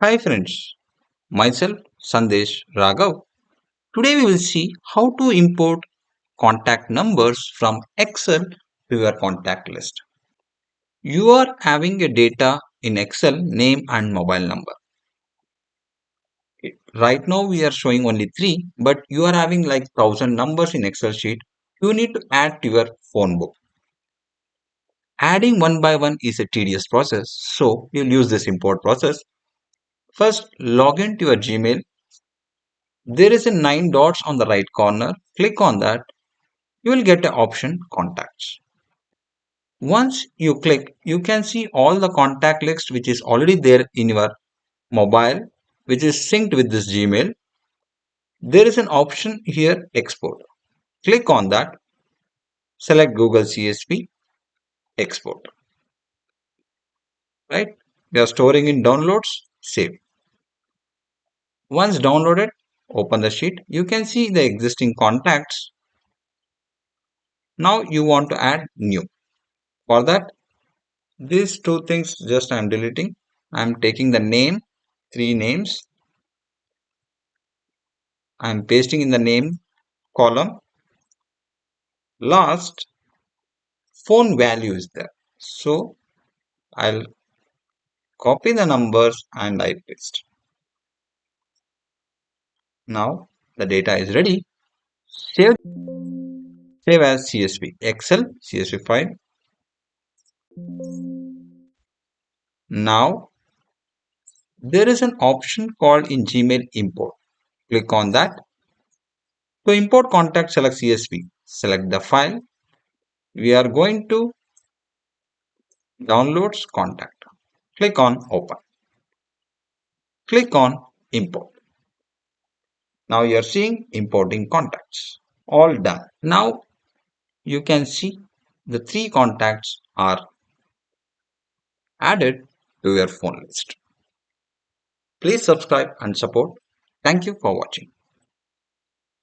Hi friends, myself SandeshMRaghav. Today we will see how to import contact numbers from Excel to your contact list. You are having a data in Excel name and mobile number. Right now we are showing only 3, but you are having like 1000 numbers in Excel sheet. You need to add to your phone book. Adding one by one is a tedious process, so you'll use this import process. First, log in to your Gmail. There is a 9 dots on the right corner. Click on that. You will get the option contacts. Once you click, you can see all the contact list which is already there in your mobile, which is synced with this Gmail. There is an option here export. Click on that, select Google CSV, export. Right? We are storing in downloads, save. Once downloaded, open the sheet. You can see the existing contacts. Now you want to add new. For that, these two things just I am deleting. I am taking the name, 3 names. I am pasting in the name column. Last, phone value is there. So I'll copy the numbers and I paste. Now the data is ready. Save, save as CSV. Excel CSV file. Now there is an option called in Gmail import. Click on that. To import contact, select CSV. Select the file. We are going to downloads contact. Click on open. Click on import. Now you are seeing importing contacts. All done. Now you can see the 3 contacts are added to your phone list. Please subscribe and support. Thank you for watching.